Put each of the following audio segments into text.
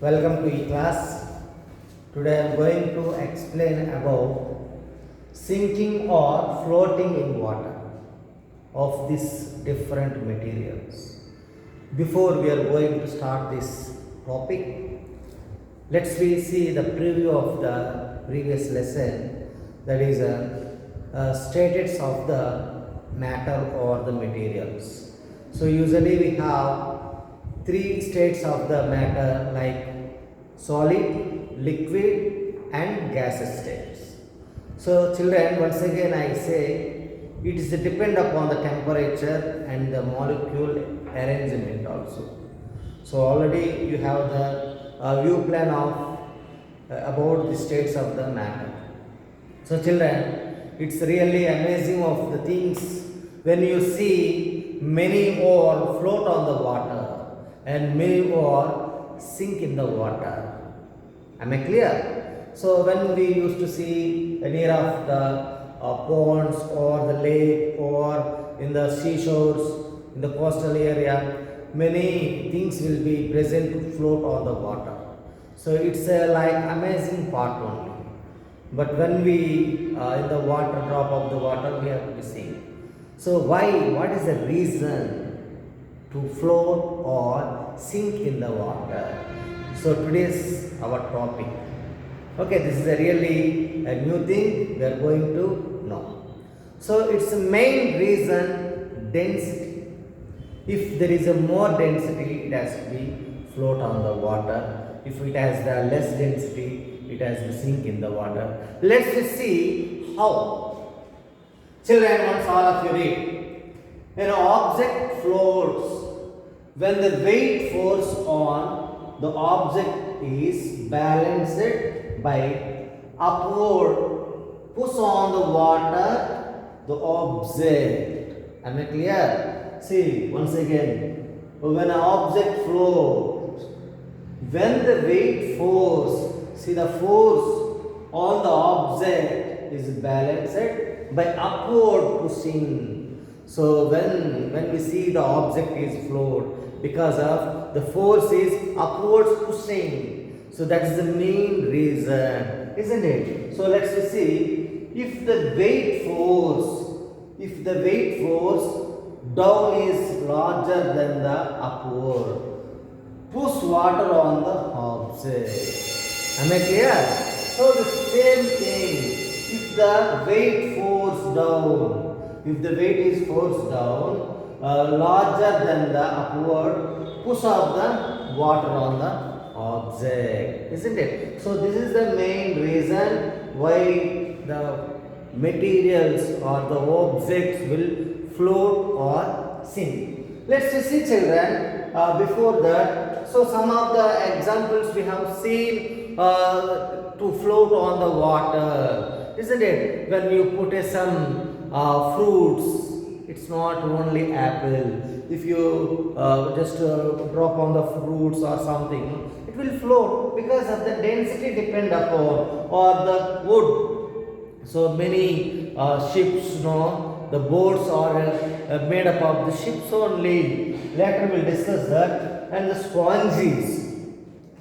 Welcome to e-class. Today I am going to explain about sinking or floating in water of these different materials. Before we are going to start this topic, let's see the preview of the previous lesson, that is status of the matter or the materials. So usually we have three states of the matter like solid, liquid and gaseous states. So children, once again I say it is depend upon the temperature and the molecule arrangement also. So already you have the view plan of about the states of the matter. So children, it's really amazing of the things when you see many ore float on the water and many ore sink in the water. Am I clear? So when we used to see near of the ponds or the lake or in the seashores, in the coastal area, many things will be present to float on the water. So it's a like amazing part only. But when we in the water, drop of the water, we have to see. So why? What is the reason to float or sink in the water? So today's our topic. Okay, this is a really a new thing we are going to know. So its main reason density. If there is a more density, it has to be float on the water. If it has the less density, it has to sink in the water. Let's just see how. Children, once all of you read. An object floats when the weight force on the object is balanced by upward push on the water, the object. Am I clear? See, once again, when an object floats, when the weight force, see the force on the object is balanced by upward pushing. So when we see the object is float, because of the force is upwards pushing. So that is the main reason, isn't it? So let's just see, if the weight force down is larger than the upward, push water on the object. Am I clear? So the same thing, if the weight force down, if the weight is forced down larger than the upward push of the water on the object, isn't it? So this is the main reason why the materials or the objects will float or sink. Let's just see, children, before that, so some of the examples we have seen to float on the water, isn't it? When you put some fruits, it's not only apple. If you just drop on the fruits or something, it will float because of the density depend upon or the wood. So many ships, the boats are made up of the ships only. Later we'll discuss that. And the sponges.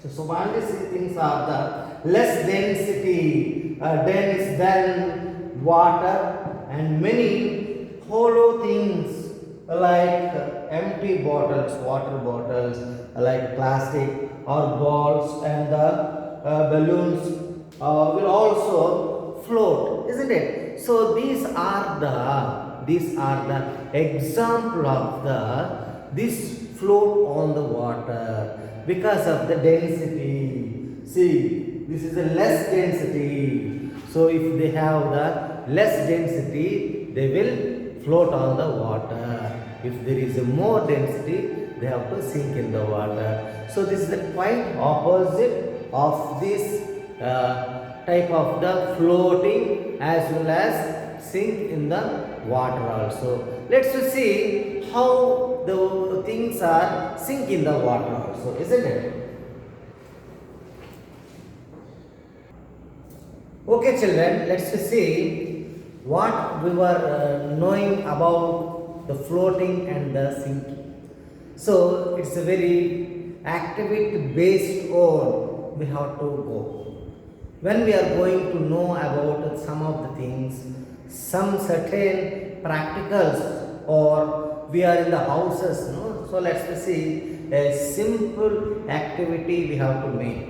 So sponges things are the less density, dense than water, and many hollow things like empty bottles, water bottles, like plastic or balls and the balloons will also float, isn't it? So these are the example of this float on the water because of the density. See, this is a less density. So if they have the less density, they will float on the water. If there is a more density, they have to sink in the water. So this is the quite opposite of this type of the floating as well as sink in the water also. Let's just see how the things are sink in the water also, isn't it? Okay children, let's just see what we were knowing about the floating and the sinking. So it's a very activity based on we have to go. When we are going to know about some of the things, some certain practicals, or we are in the houses, no? So let's see a simple activity we have to make.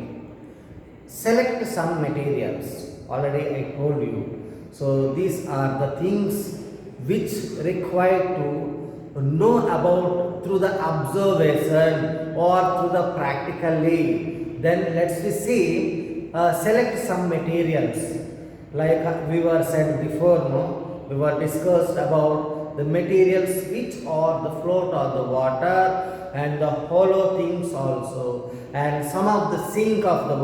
Select some materials. Already I told you. So these are the things which require to know about through the observation or through the practically. Then let's see, select some materials like we were said before, no, we were discussed about the materials which are the float on the water and the hollow things also, and some of the sink of the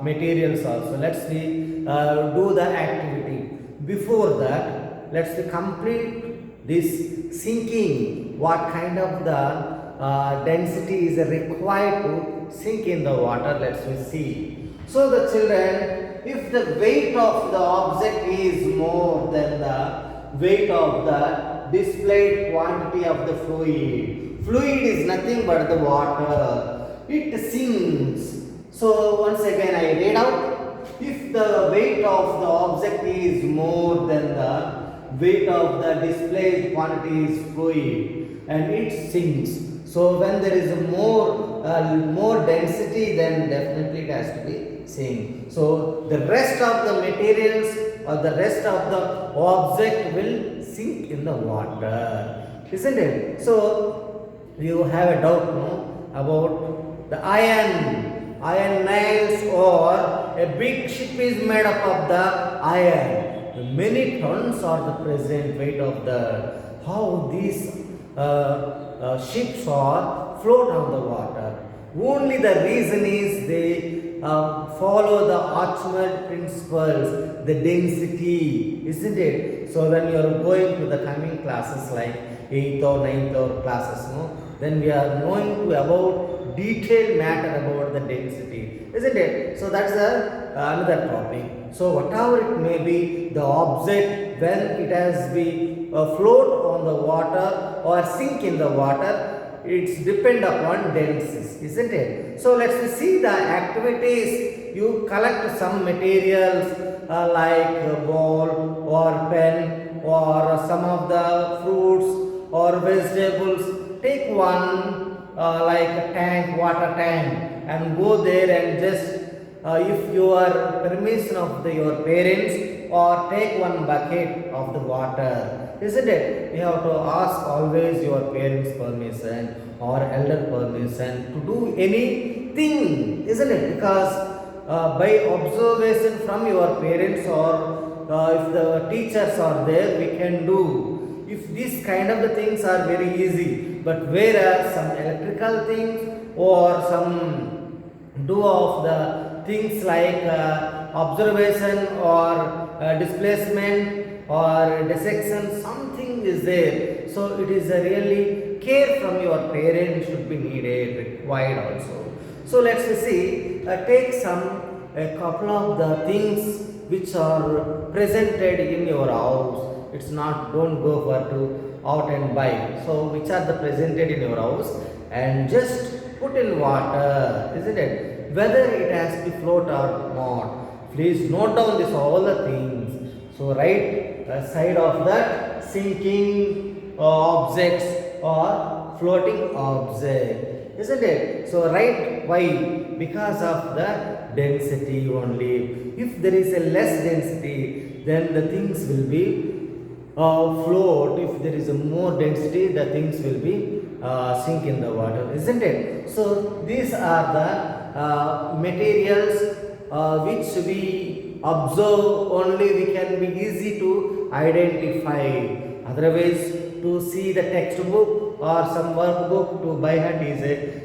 materials also. Let's see, do the activity. Before that, let's see, complete this sinking. What kind of the density is required to sink in the water? Let's see. So the children, if the weight of the object is more than the weight of the displayed quantity of the fluid is nothing but the water, it sinks. So once again I read out, if the weight of the object is more than the weight of the displayed quantity is fluid and it sinks. So when there is more density, then definitely it has to be sink. So the rest of the materials or the rest of the object will sink in the water, isn't it? So you have a doubt, no, about the iron nails, or a big ship is made up of the iron. Many tons are the present weight of the how these ships are float on the water. Only the reason is they follow the Archimedes principles, the density, isn't it? So when you are going to the coming classes like 8th or 9th or classes, no, then we are knowing about detailed matter about the density, isn't it? So that's another topic. So whatever it may be, the object when it has been float on the water or sink in the water, it's depend upon density, isn't it? So let's see the activities. You collect some materials like a ball or pen or some of the fruits or vegetables. Take one like a tank, water tank, and go there and just if you are permission of your parents, or take one bucket of the water, isn't it? You have to ask always your parents permission or elder permission to do anything, isn't it? Because by observation from your parents, or if the teachers are there, we can do. If these kind of the things are very easy, but whereas some electrical things or some do of the things like observation or displacement or dissection, something is there. So it is a really care from your parents should be needed, required also. So let's see, take a couple of the things which are presented in your house. It's not, don't go for to out and buy. So which are the presented in your house, and just put in water, isn't it? Whether it has to float or not. Please note down this all the things. So right side of that, sinking objects or floating object, isn't it? So right, why? Because of the density only. If there is a less density, then the things will be float. If there is a more density, the things will be sink in the water, isn't it? So these are the materials which we observe only, we can be easy to identify. Otherwise, to see the textbook or some workbook to by hand is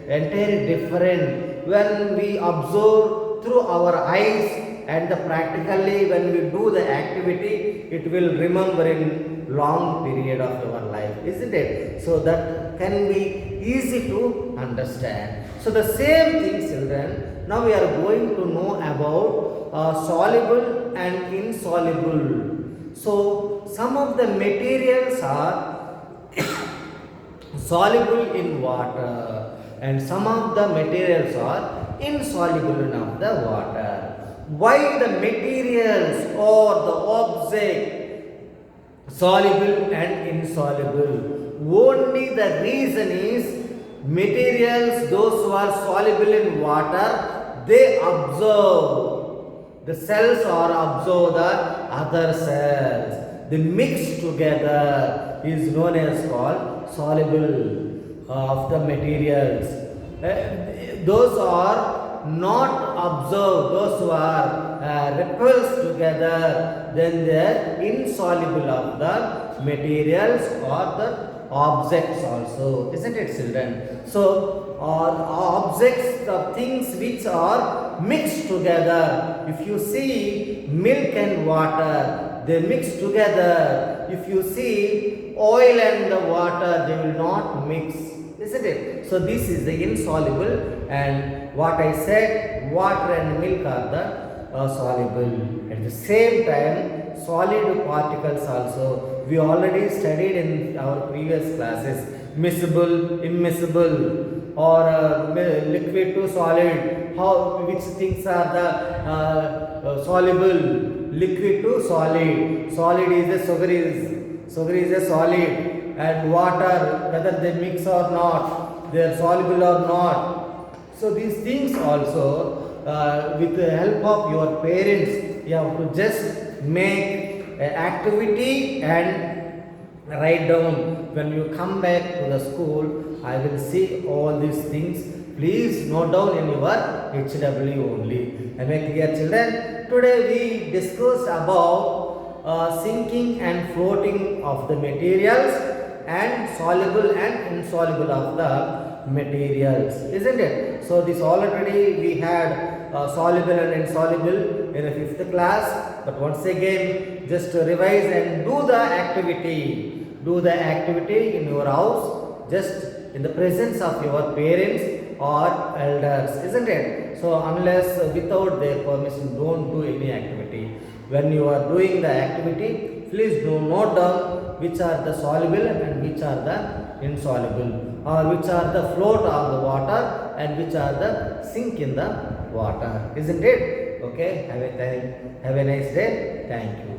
entirely different. When we observe through our eyes, and practically when we do the activity, it will remember in long period of our life, isn't it? So that can be easy to understand. So the same thing, children, now we are going to know about soluble and insoluble. So some of the materials are soluble in water. and some of the materials are insoluble in of the water. Why the materials or the object soluble and insoluble? Only the reason is materials, those who are soluble in water, they absorb, the cells are absorb the other cells. They mix together is known as called soluble of the materials. Those are not absorbed, those who are repulsed together, then they are insoluble of the materials or the objects also, isn't it, children? So objects, the things which are mixed together. If you see milk and water, they mix together. If you see oil and the water, they will not mix, isn't it? So this is the insoluble, and what I said, water and milk are the soluble. At the same time, solid particles also, we already studied in our previous classes, miscible, immiscible, or liquid to solid, how, which things are the soluble, liquid to solid. Solid is a sugar is a solid, and water, whether they mix or not, they are soluble or not. So these things also, with the help of your parents, you have to just make an activity and write down. When you come back to the school, I will see all these things. Please note down in your HW only. Am I clear, children? Today we discussed about sinking and floating of the materials and soluble and insoluble of the materials, isn't it? So this already we had soluble and insoluble in the 5th class, but once again just revise and do the activity. Do the activity in your house, just in the presence of your parents or elders, isn't it? So unless without their permission, don't do any activity. When you are doing the activity, please do note down which are the soluble and which are the insoluble, or which are the float on the water and which are the sink in the water, isn't it? Okay, have a nice day. Thank you.